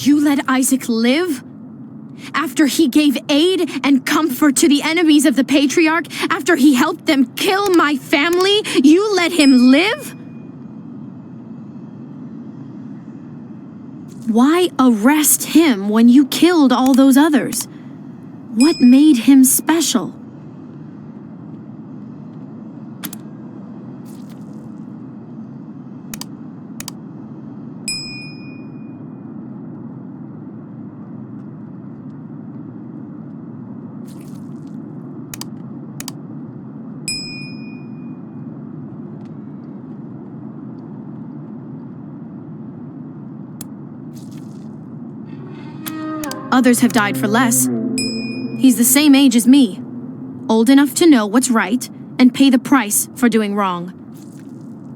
You let Isaac live? After he gave aid and comfort to the enemies of the Patriarch, after he helped them kill my family, you let him live? Why arrest him when you killed all those others? What made him special? Others have died for less. He's the same age as me, old enough to know what's right and pay the price for doing wrong.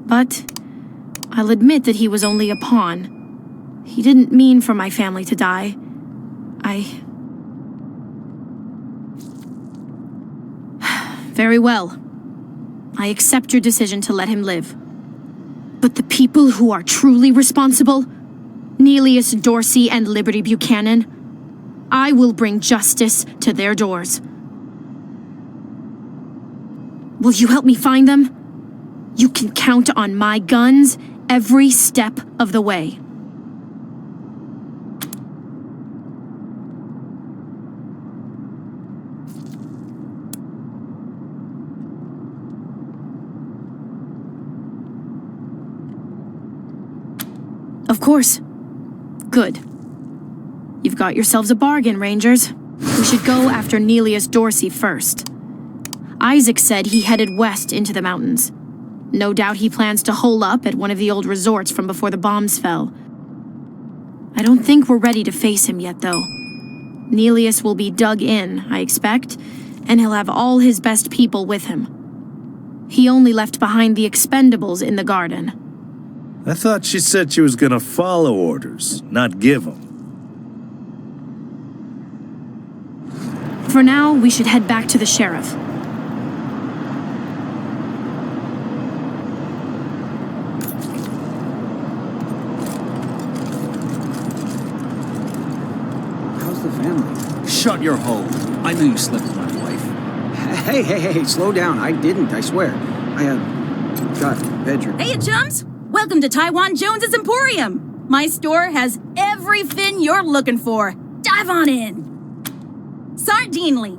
But I'll admit that he was only a pawn. He didn't mean for my family to die. Very well. I accept your decision to let him live. But the people who are truly responsible, Nelius Dorsey and Liberty Buchanan, I will bring justice to their doors. Will you help me find them? You can count on my guns every step of the way. Of course. Good. You've got yourselves a bargain, Rangers. We should go after Nelius Dorsey first. Isaac said he headed west into the mountains. No doubt he plans to hole up at one of the old resorts from before the bombs fell. I don't think we're ready to face him yet, though. Nelius will be dug in, I expect, and he'll have all his best people with him. He only left behind the expendables in the garden. I thought she said she was gonna follow orders, not give them. For now, we should head back to the sheriff. How's the family? Shut your hole. I knew you slept with my wife. Hey, slow down. I didn't, I swear. Got bedroom. Hey, chums! Welcome to Taiwan Jones's Emporium. My store has every fin you're looking for. Dive on in. Sardinely.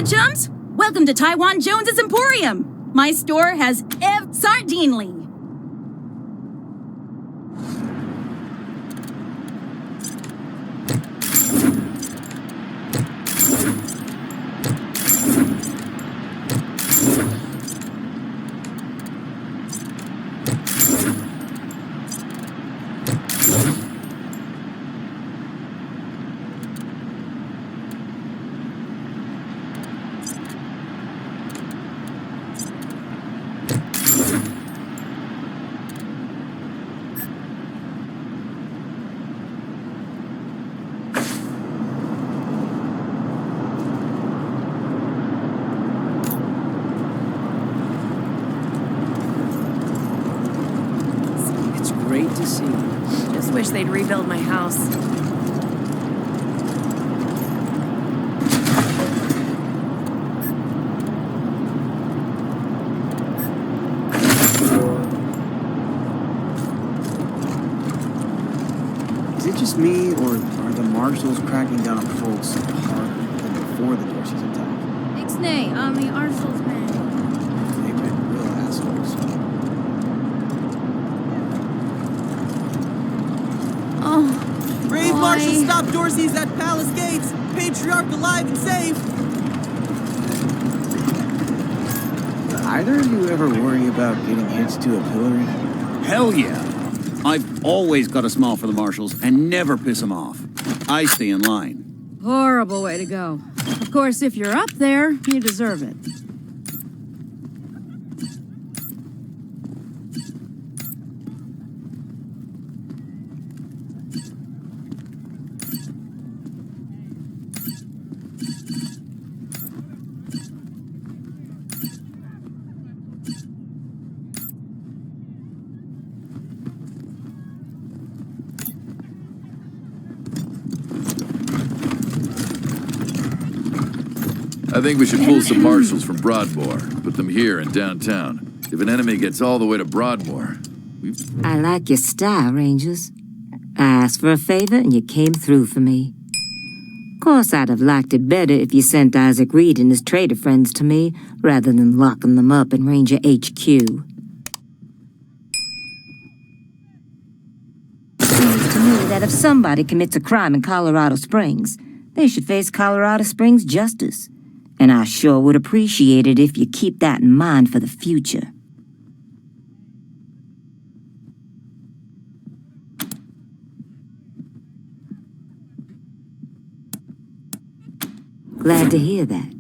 Hiya, chums! Welcome to Taiwan Jones's Emporium. My store has Sardinely. Great to see you. Just wish they'd rebuild my house. Is it just me, or are the marshals cracking down on patrols so harder than before the Dorseys attacked? Ixnay, I'm the Arsenal's man. They've been real assholes. Oh, Brave boy. marshals stop Dorsey's at Palace Gates. Patriarch alive and safe. Do either of you ever worry about getting hitched to a pillory? Hell yeah. I've always got a smile for the marshals and never piss them off. I stay in line. Horrible way to go. Of course, if you're up there, you deserve it. I think we should pull some marshals from Broadmoor, put them here in downtown. If an enemy gets all the way to Broadmoor, I like your style, Rangers. I asked for a favor and you came through for me. Of course, I'd have liked it better if you sent Isaac Reed and his trader friends to me, rather than locking them up in Ranger HQ. Seems to me that if somebody commits a crime in Colorado Springs, they should face Colorado Springs justice. And I sure would appreciate it if you keep that in mind for the future. Glad to hear that.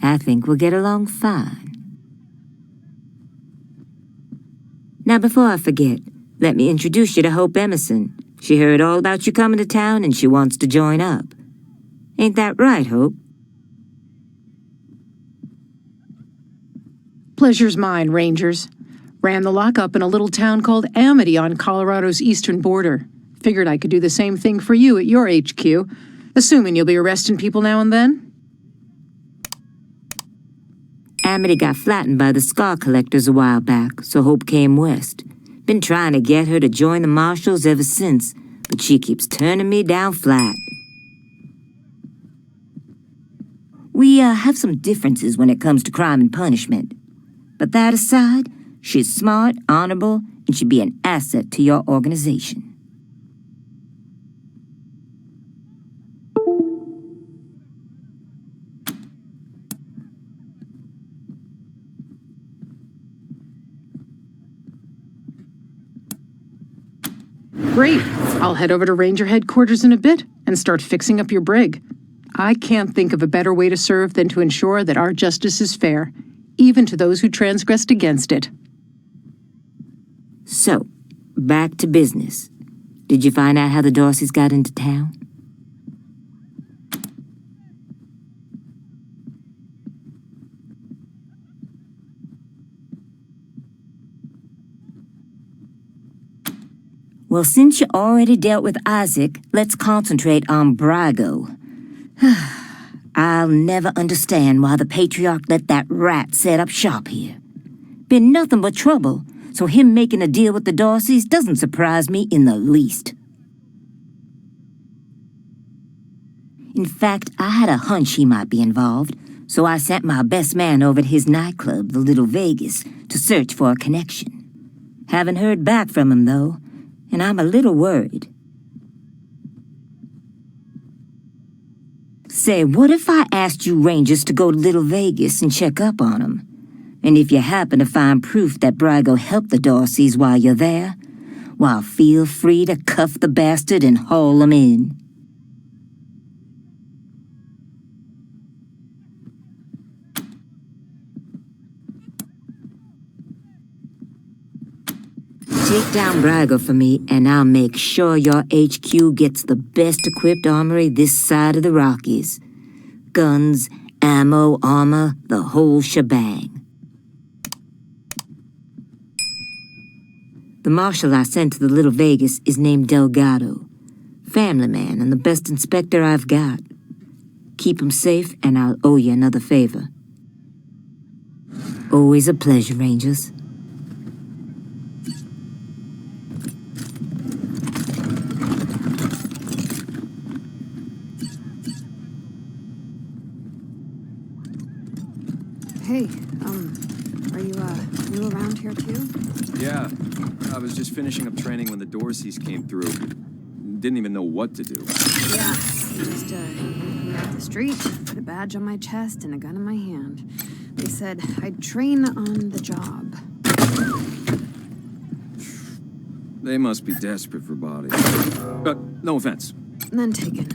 I think we'll get along fine. Now, before I forget, let me introduce you to Hope Emerson. She heard all about you coming to town and she wants to join up. Ain't that right, Hope? Pleasure's mine, Rangers. Ran the lockup in a little town called Amity on Colorado's eastern border. Figured I could do the same thing for you at your HQ, assuming you'll be arresting people now and then. Amity got flattened by the scar collectors a while back, so Hope came west. Been trying to get her to join the marshals ever since, but she keeps turning me down flat. We have some differences when it comes to crime and punishment. But that aside, she's smart, honorable, and should be an asset to your organization. Great. I'll head over to Ranger headquarters in a bit and start fixing up your brig. I can't think of a better way to serve than to ensure that our justice is fair, even to those who transgressed against it. So, back to business. Did you find out how the Dorseys got into town? Well, since you already dealt with Isaac, let's concentrate on Brago. I'll never understand why the Patriarch let that rat set up shop here. Been nothing but trouble, so him making a deal with the Dorseys doesn't surprise me in the least. In fact, I had a hunch he might be involved, So I sent my best man over to his nightclub, the Little Vegas, to search for a connection. Haven't heard back from him, though, and I'm a little worried. Say, what if I asked you Rangers to go to Little Vegas and check up on him? And if you happen to find proof that Brago helped the Darcys while you're there, well, feel free to cuff the bastard and haul him in. Take down Brago for me, and I'll make sure your HQ gets the best-equipped armory this side of the Rockies. Guns, ammo, armor, the whole shebang. The marshal I sent to the Little Vegas is named Delgado. Family man and the best inspector I've got. Keep him safe, and I'll owe you another favor. Always a pleasure, Rangers. Hey, are you new around here too? Yeah, I was just finishing up training when the Dorseys came through. Didn't even know what to do. Yeah, just me out the street, put a badge on my chest and a gun in my hand. They said I'd train on the job. They must be desperate for bodies. No offense. None taken.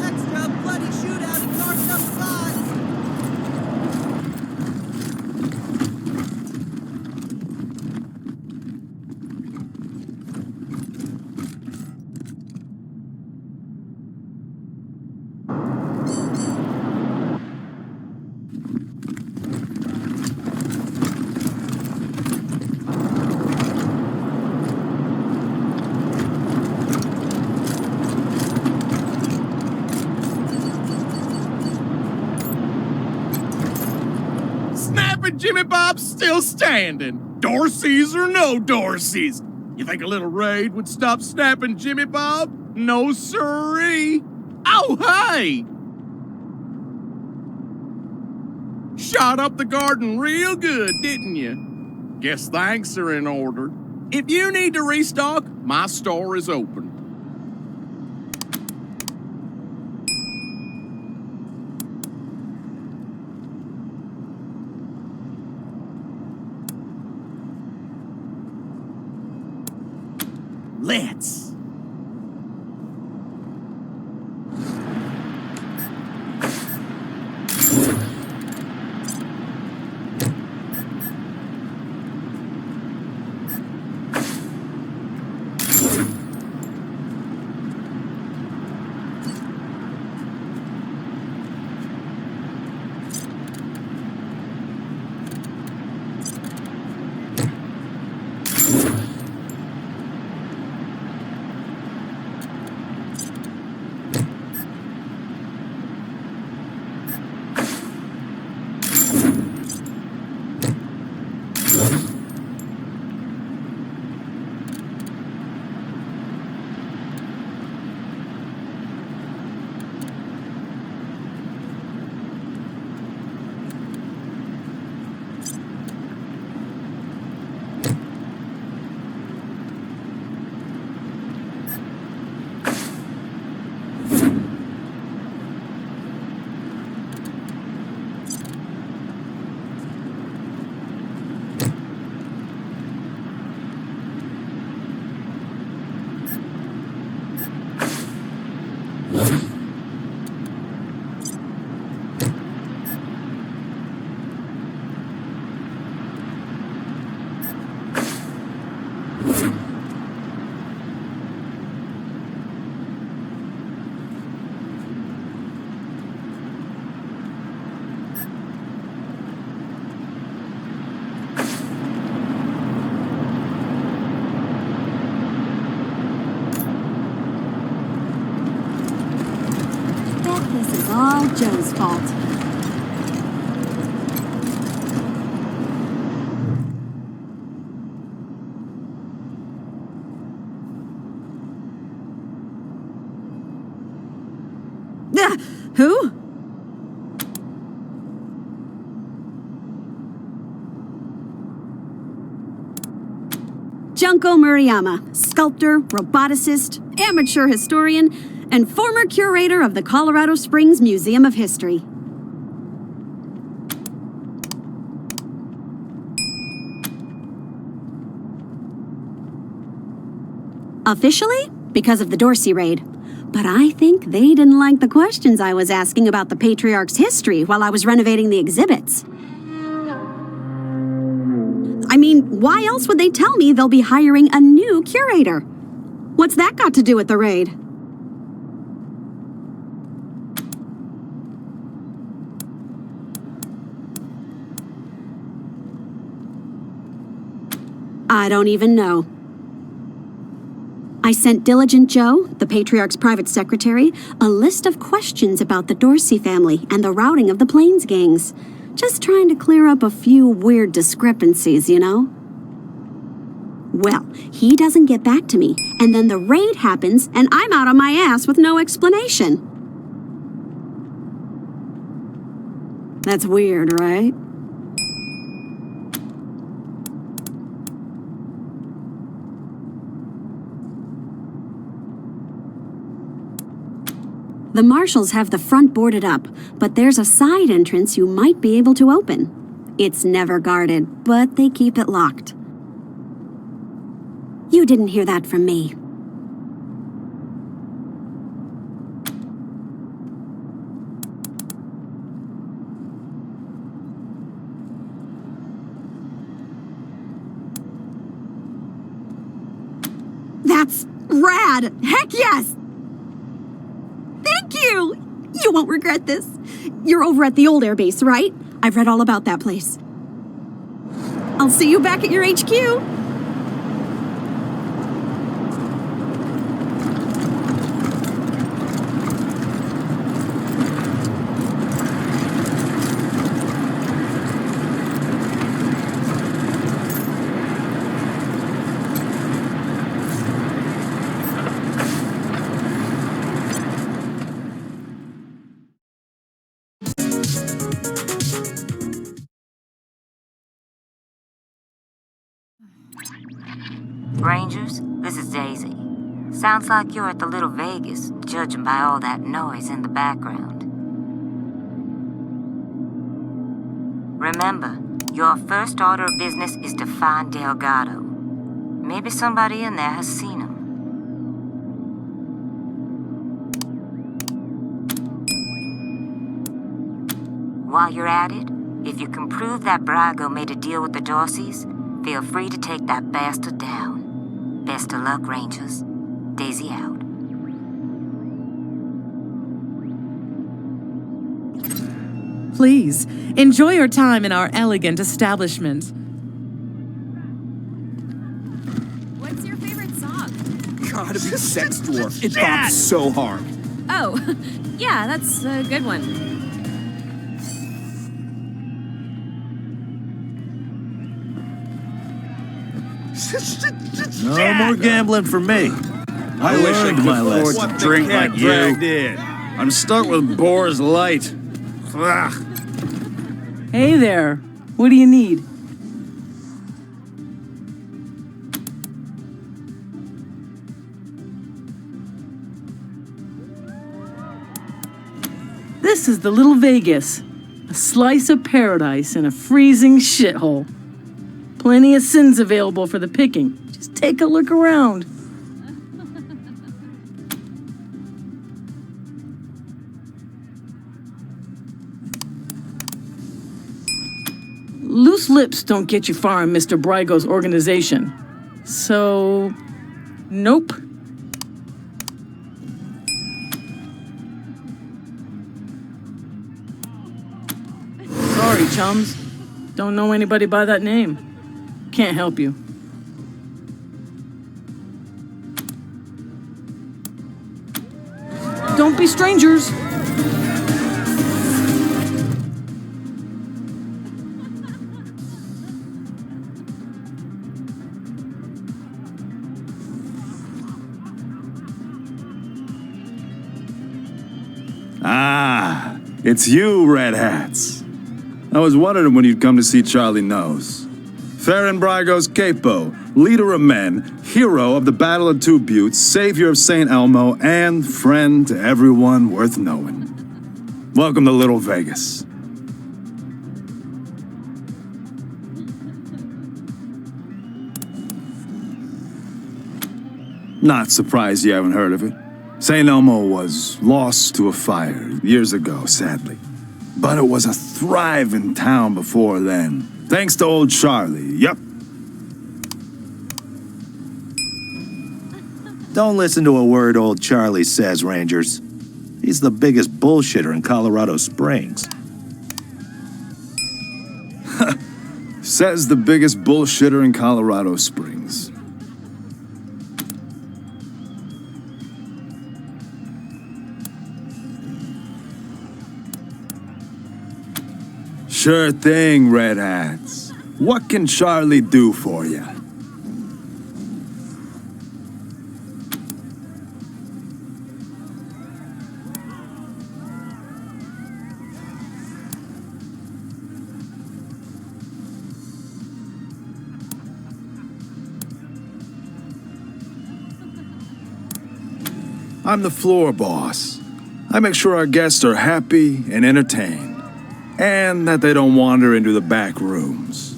extra, bloody shootout and carved up spots. Snapping Jimmy Bob's still standing. Dorsey's or no Dorsey's. You think a little raid would stop snapping Jimmy Bob? No siree. Oh, hey! Shot up the garden real good, didn't you? Guess thanks are in order. If you need to restock, my store is open. Let's. All Joe's fault. Who? Junko Murayama, sculptor, roboticist, amateur historian, and former curator of the Colorado Springs Museum of History. Officially, because of the Dorsey raid. But I think they didn't like the questions I was asking about the Patriarch's history while I was renovating the exhibits. I mean, why else would they tell me they'll be hiring a new curator? What's that got to do with the raid? I don't even know. I sent Diligent Joe, the Patriarch's private secretary, a list of questions about the Dorsey family and the routing of the Plains gangs. Just trying to clear up a few weird discrepancies, you know? Well, he doesn't get back to me, and then the raid happens, and I'm out on my ass with no explanation. That's weird, right? The marshals have the front boarded up, but there's a side entrance you might be able to open. It's never guarded, but they keep it locked. You didn't hear that from me. glad. Heck yes! Thank you! You won't regret this. You're over at the old airbase, right? I've read all about that place. I'll see you back at your HQ. Rangers, this is Daisy. Sounds like you're at the Little Vegas, judging by all that noise in the background. Remember, your first order of business is to find Delgado. Maybe somebody in there has seen him. While you're at it, if you can prove that Brago made a deal with the Dorseys, feel free to take that bastard down. Best of luck, Rangers. Daisy out. Please, enjoy your time in our elegant establishment. What's your favorite song? God, it's a sex dwarf. It pops so hard. Oh, yeah, that's a good one. No more gambling for me. I wish I learned could my afford lesson. to drink like you. in. I'm stuck with Boar's Light. Ugh. Hey there. What do you need? This is the Little Vegas, a slice of paradise in a freezing shithole. Plenty of sins available for the picking. Just take a look around. Loose lips don't get you far in Mr. Brago's organization. So, nope. Sorry, chums. Don't know anybody by that name. Can't help you. Don't be strangers. Ah, it's you, Red Hats. I was wondering when you'd come to see Charlie Knows. Farron Brago's capo, leader of men, hero of the Battle of Two Buttes, savior of St. Elmo, and friend to everyone worth knowing. Welcome to Little Vegas. Not surprised you haven't heard of it. St. Elmo was lost to a fire years ago, sadly. But it was a thriving town before then. Thanks to old Charlie, yep. Don't listen to a word old Charlie says, Rangers. He's the biggest bullshitter in Colorado Springs. Says the biggest bullshitter in Colorado Springs. Sure thing, Red Hats. What can Charlie do for you? I'm the floor boss. I make sure our guests are happy and entertained. And that they don't wander into the back rooms.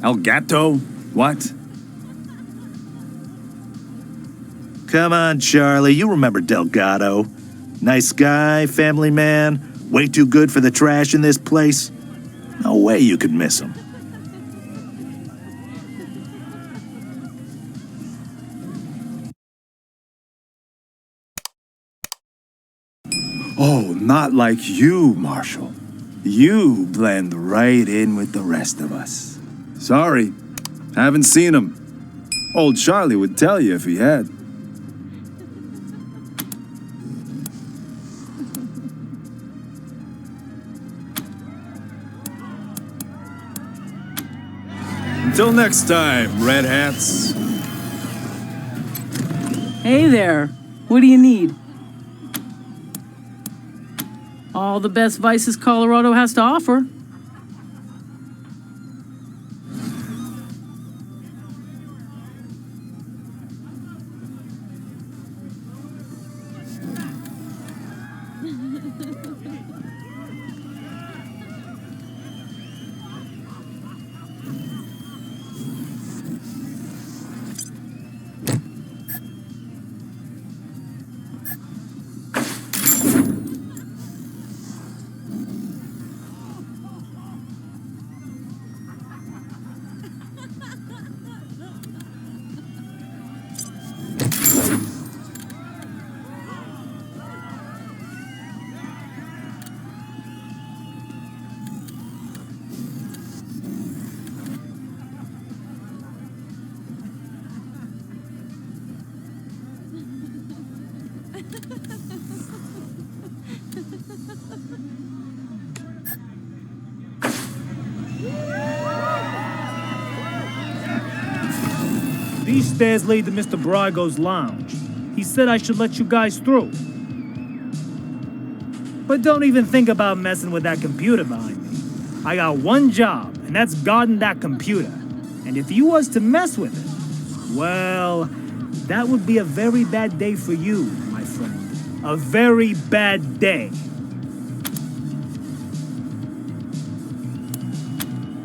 El Gato? What? Come on, Charlie, you remember Delgado. Nice guy, family man, way too good for the trash in this place. No way you could miss him. Oh, not like you, Marshall. You blend right in with the rest of us. Sorry, haven't seen him. Old Charlie would tell you if he had. Until next time, Red Hats. Hey there. What do you need? All the best vices Colorado has to offer. These stairs lead to Mr. Brago's lounge. He said I should let you guys through. But don't even think about messing with that computer behind me. I got one job, and that's guarding that computer. And if you was to mess with it, well, that would be a very bad day for you, my friend. A very bad day.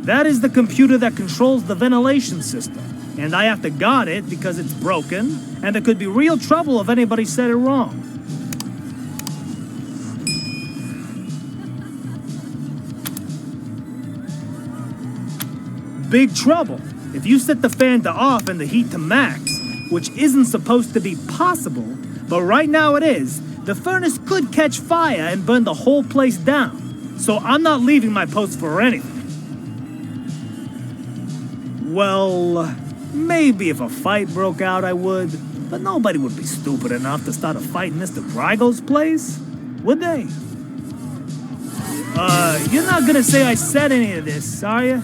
That is the computer that controls the ventilation system. And I have to guard it because it's broken, and there could be real trouble if anybody said it wrong. Big trouble. If you set the fan to off and the heat to max, which isn't supposed to be possible, but right now it is, the furnace could catch fire and burn the whole place down. So I'm not leaving my post for anything. Well, maybe if a fight broke out, I would. But nobody would be stupid enough to start a fight in Mr. Brago's place, would they? You're not gonna say I said any of this, are you?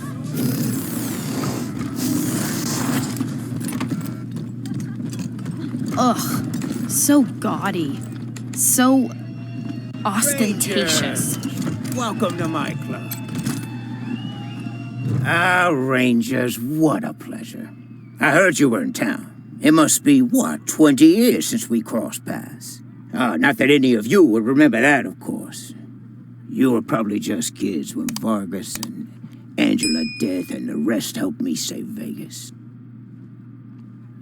Ugh, so gaudy. So ostentatious. Welcome to my club. Ah, Rangers, what a pleasure. I heard you were in town. It must be, 20 years since we crossed paths. Not that any of you would remember that, of course. You were probably just kids when Vargas and Angela Death and the rest helped me save Vegas.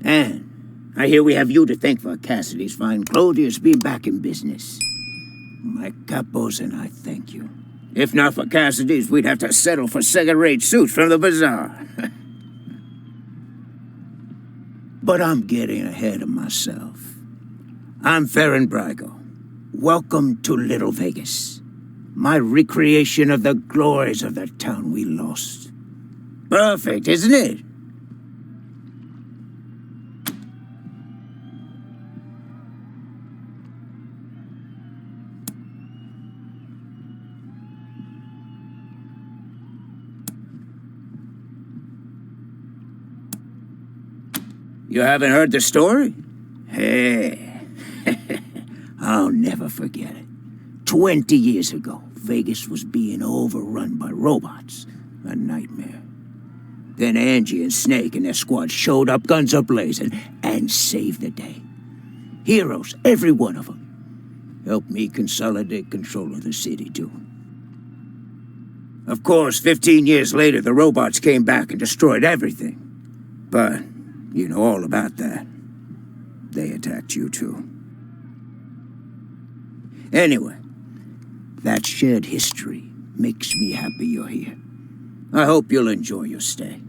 And I hear we have you to thank for Cassidy's fine clothiers being back in business. My capos and I thank you. If not for Cassidy's, we'd have to settle for second-rate suits from the bazaar. But I'm getting ahead of myself. I'm Farron Brago. Welcome to Little Vegas. My recreation of the glories of the town we lost. Perfect, isn't it? You haven't heard the story? Hey, I'll never forget it. 20 years ago, Vegas was being overrun by robots. A nightmare. Then Angie and Snake and their squad showed up, guns a-blazing, and saved the day. Heroes, every one of them. Helped me consolidate control of the city, too. Of course, 15 years later, the robots came back and destroyed everything. But you know all about that. They attacked you, too. Anyway, that shared history makes me happy you're here. I hope you'll enjoy your stay.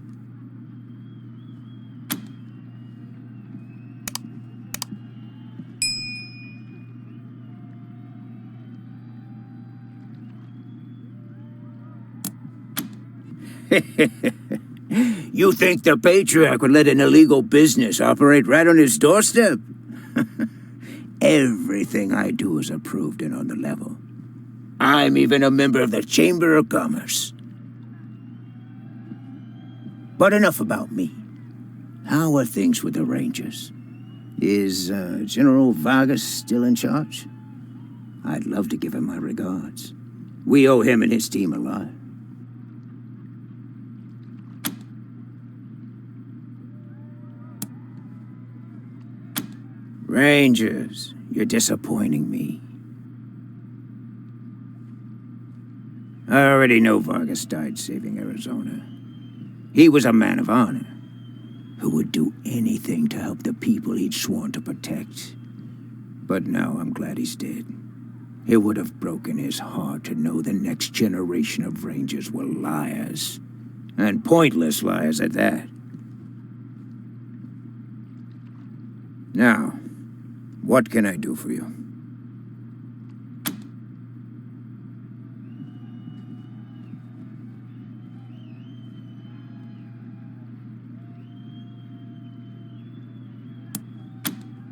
You think the Patriarch would let an illegal business operate right on his doorstep? Everything I do is approved and on the level. I'm even a member of the Chamber of Commerce. But enough about me. How are things with the Rangers? Is General Vargas still in charge? I'd love to give him my regards. We owe him and his team a lot. Rangers, you're disappointing me. I already know Vargas died saving Arizona. He was a man of honor, who would do anything to help the people he'd sworn to protect. But now I'm glad he's dead. It would have broken his heart to know the next generation of Rangers were liars. And pointless liars at that. Now, what can I do for you?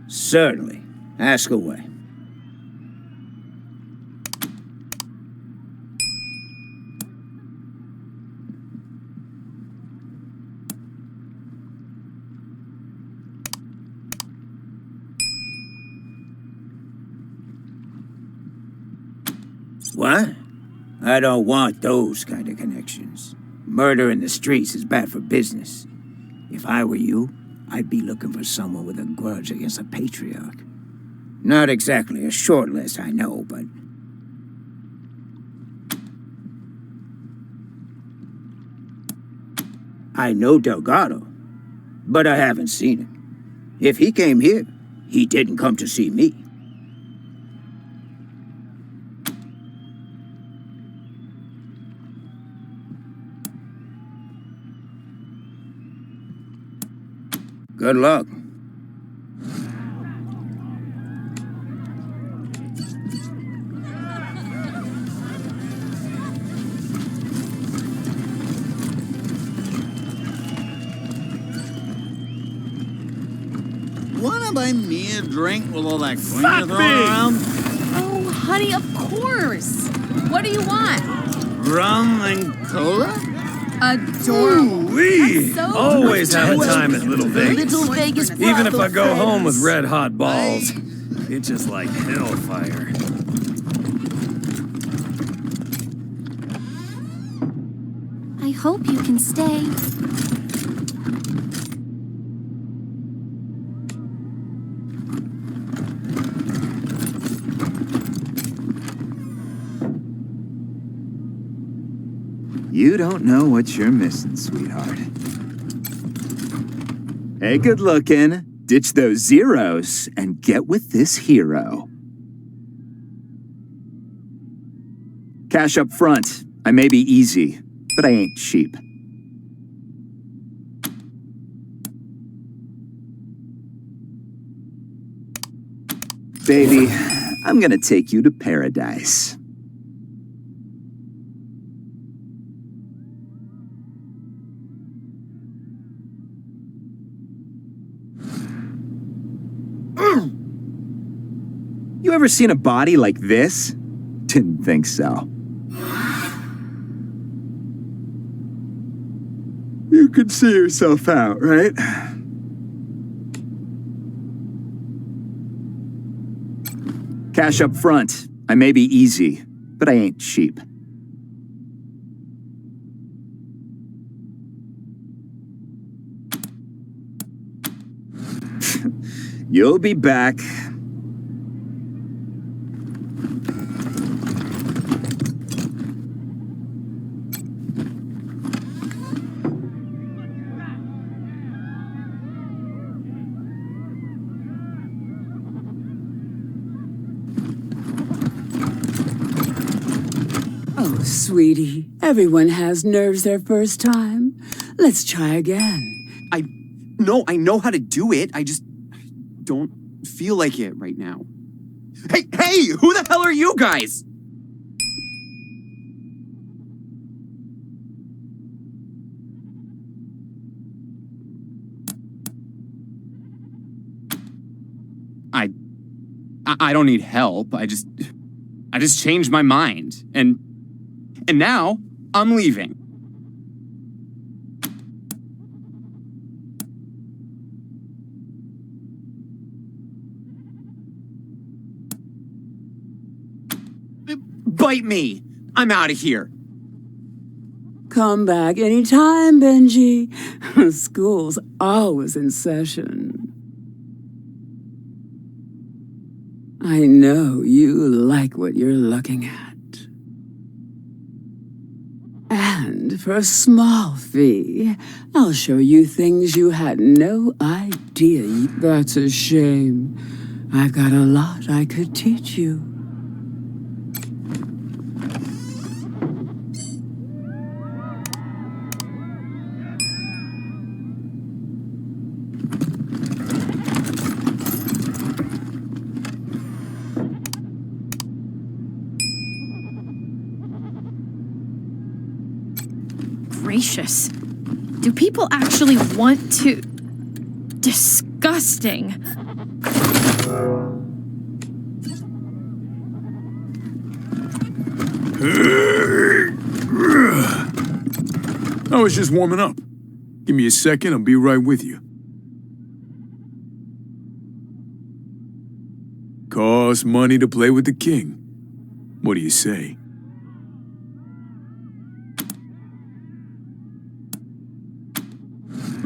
Certainly. Ask away. What? I don't want those kind of connections. Murder in the streets is bad for business. If I were you, I'd be looking for someone with a grudge against the Patriarch. Not exactly a short list, I know, but... I know Delgado, but I haven't seen him. If he came here, he didn't come to see me. Good luck. Wanna buy me a drink with all that green Fuck you're throwing me! around? Oh, honey, of course. What do you want? Rum and cola? Adorable. Ooh-wee. So Always have a adorable. time at Little Vegas. Little Vegas Even if I go friends. home with red hot balls, it's just like hellfire. I hope you can stay. You don't know what you're missing, sweetheart. Hey, good looking. Ditch those zeros and get with this hero. Cash up front. I may be easy, but I ain't cheap. Baby, I'm gonna take you to paradise. You ever seen a body like this? Didn't think so. You could see yourself out, right? Cash up front. I may be easy, but I ain't cheap. You'll be back. Oh, sweetie. Everyone has nerves their first time. Let's try again. I know how to do it. I just don't feel like it right now. Hey, who the hell are you guys? I don't need help. I just changed my mind. And now I'm leaving. Bite me! I'm out of here. Come back anytime, Benji. School's always in session. I know you like what you're looking at. And for a small fee, I'll show you things you had no idea. That's a shame. I've got a lot I could teach you. Gracious. Do people actually want to... Disgusting. I was just warming up. Give me a second, I'll be right with you. Costs money to play with the king. What do you say?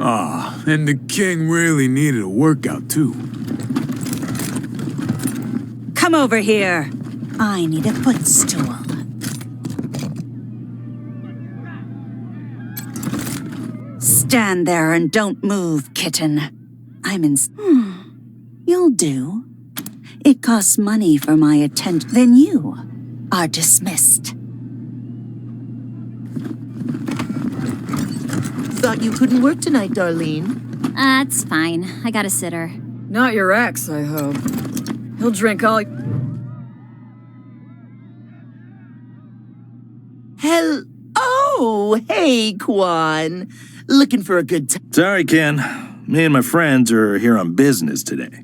Ah, and the king really needed a workout, too. Come over here. I need a footstool. Stand there and don't move, kitten. I'm in... You'll do. It costs money for my attention. Then you are dismissed. Thought you couldn't work tonight, Darlene. That's fine. I got a sitter. Not your ex, I hope. He'll drink all... Hell... Oh, hey, Quan. Looking for a good time. Sorry, Ken. Me and my friends are here on business today.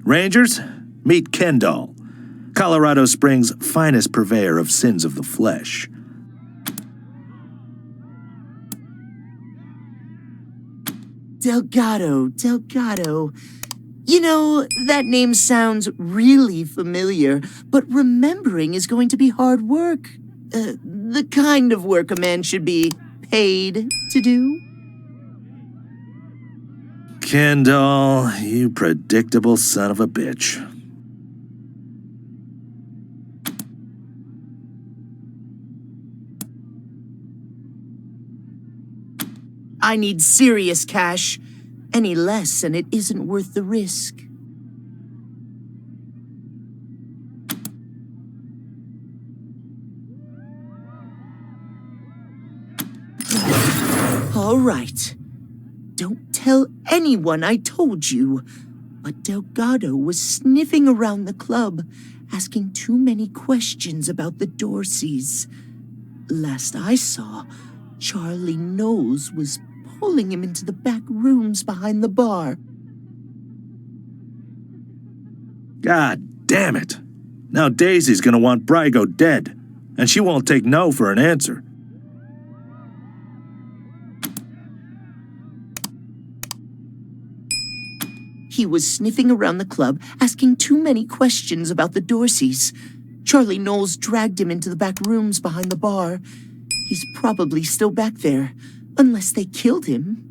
Rangers, meet Kendall, Colorado Springs' finest purveyor of sins of the flesh. Delgado. You know, that name sounds really familiar, but remembering is going to be hard work. The kind of work a man should be paid to do. Kendall, you predictable son of a bitch. I need serious cash. Any less, and it isn't worth the risk. All right. Don't tell anyone I told you. But Delgado was sniffing around the club, asking too many questions about the Dorseys. Last I saw, Charlie Knowles was pulling him into the back rooms behind the bar. God damn it. Now Daisy's gonna want Brygo dead, and she won't take no for an answer. He was sniffing around the club, asking too many questions about the Dorseys. Charlie Knowles dragged him into the back rooms behind the bar. He's probably still back there, unless they killed him.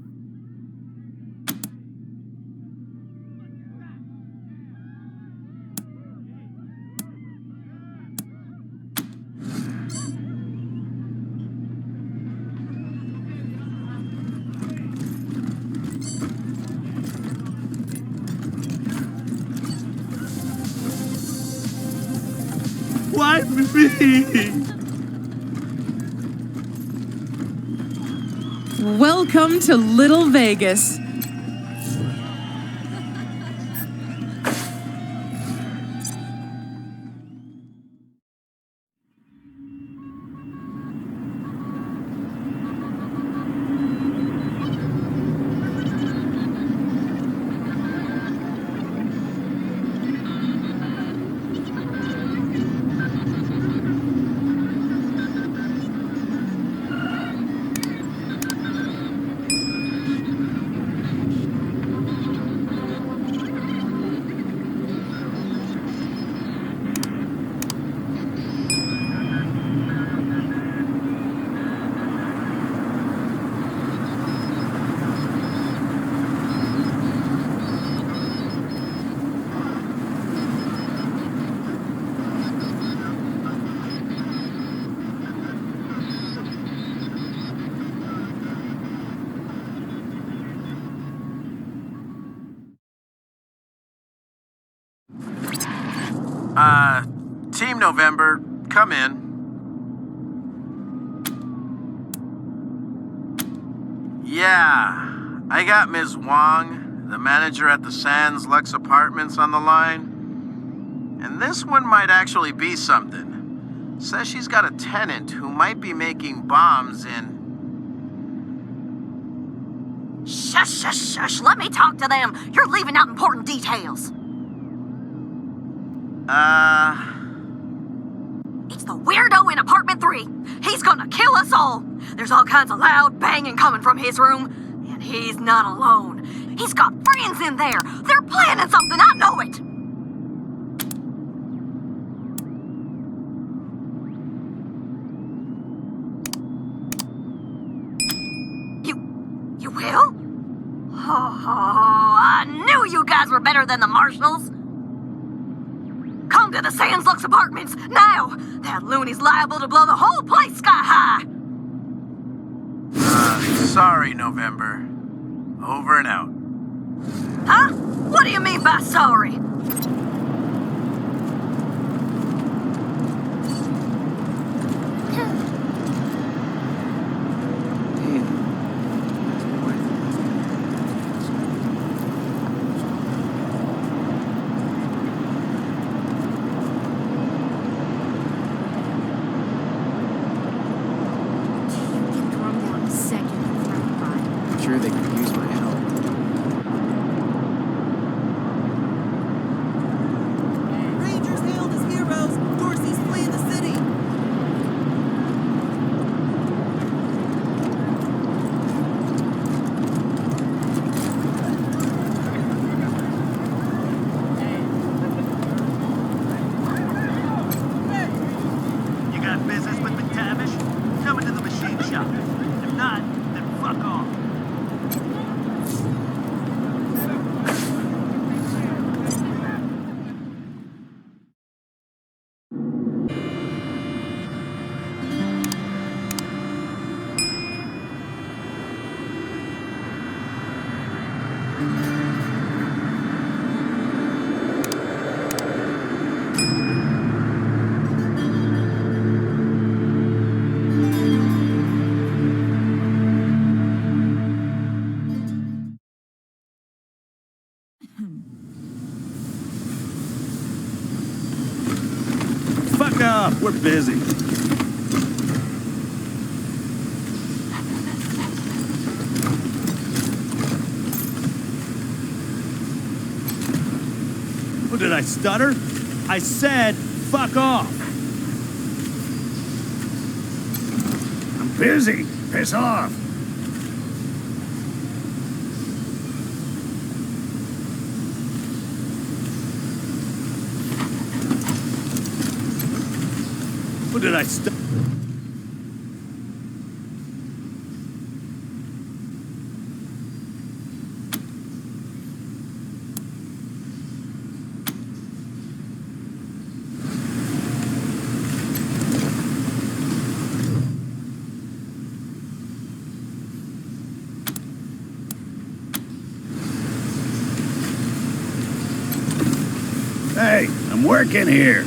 Why me? Welcome to Little Vegas. Team November, come in. Yeah, I got Ms. Wong, the manager at the Sands Lux Apartments, on the line. And this one might actually be something. Says she's got a tenant who might be making bombs in... Shush, shush, shush. Let me talk to them. You're leaving out important details. It's the weirdo in apartment 3. He's gonna kill us all. There's all kinds of loud banging coming from his room. And he's not alone. He's got friends in there. They're planning something, I know it. You will? Oh, I knew you guys were better than the marshals. Come to the Sands Lux Apartments, now! That loony's liable to blow the whole place sky high! Sorry, November. Over and out. Huh? What do you mean by sorry? Sure they could use my help. Rangers hailed as heroes. Dorsey's fleeing the city. You got business with McTavish? Come into the machine shop. If not, then fuck off. Fuck off, we're busy. Oh, did I stutter? I said, fuck off. I'm busy. Piss off. Oh, did I stutter? Hey, I'm working here.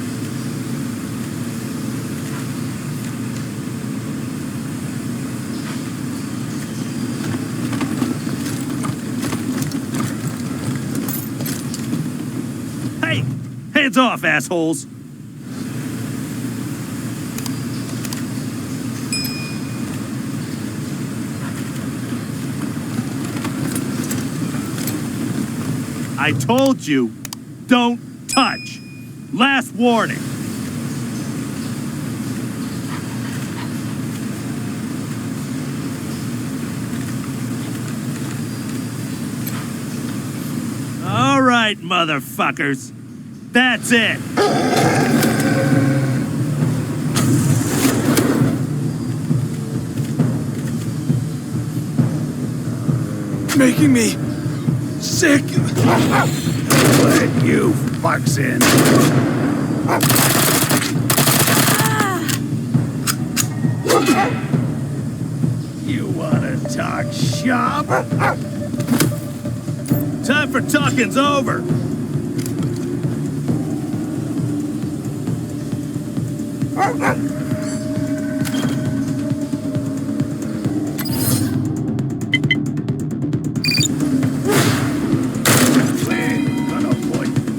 Hands off, assholes! I told you, don't touch. Last warning. All right, motherfuckers. That's it. Making me sick. Let you fucks in. You wanna talk shop? Time for talking's over.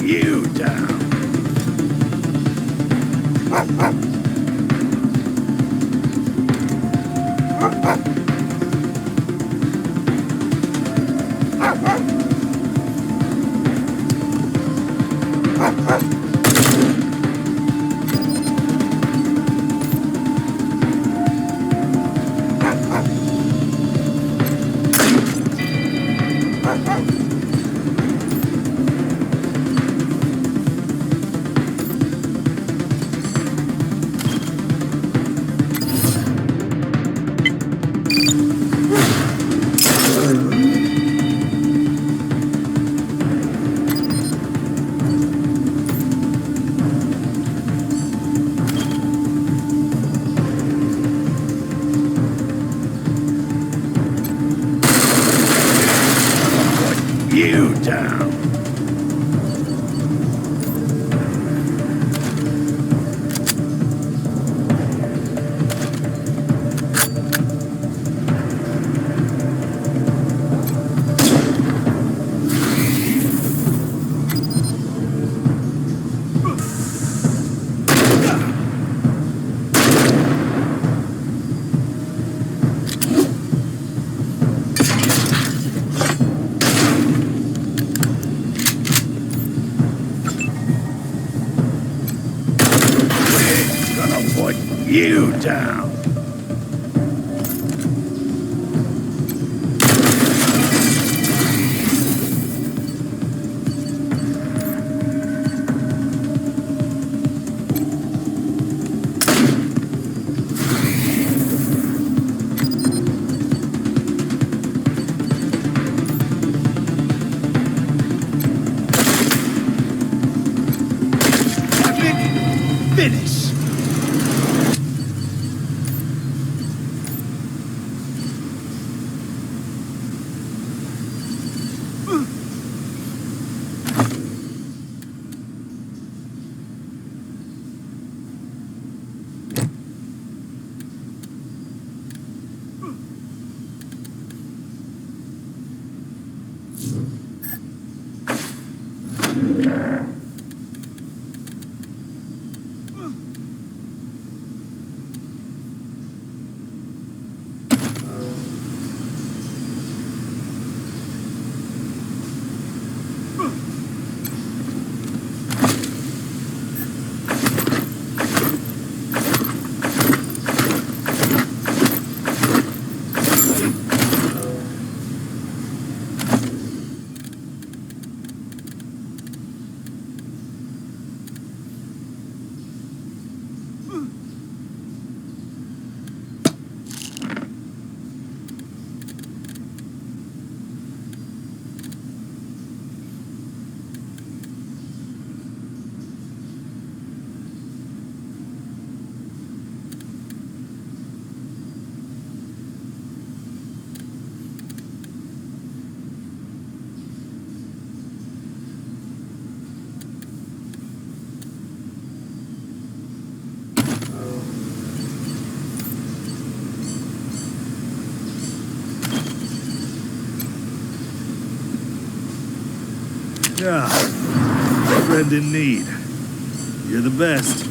You down. You down. You down. Finish. Yeah, friend in need. You're the best.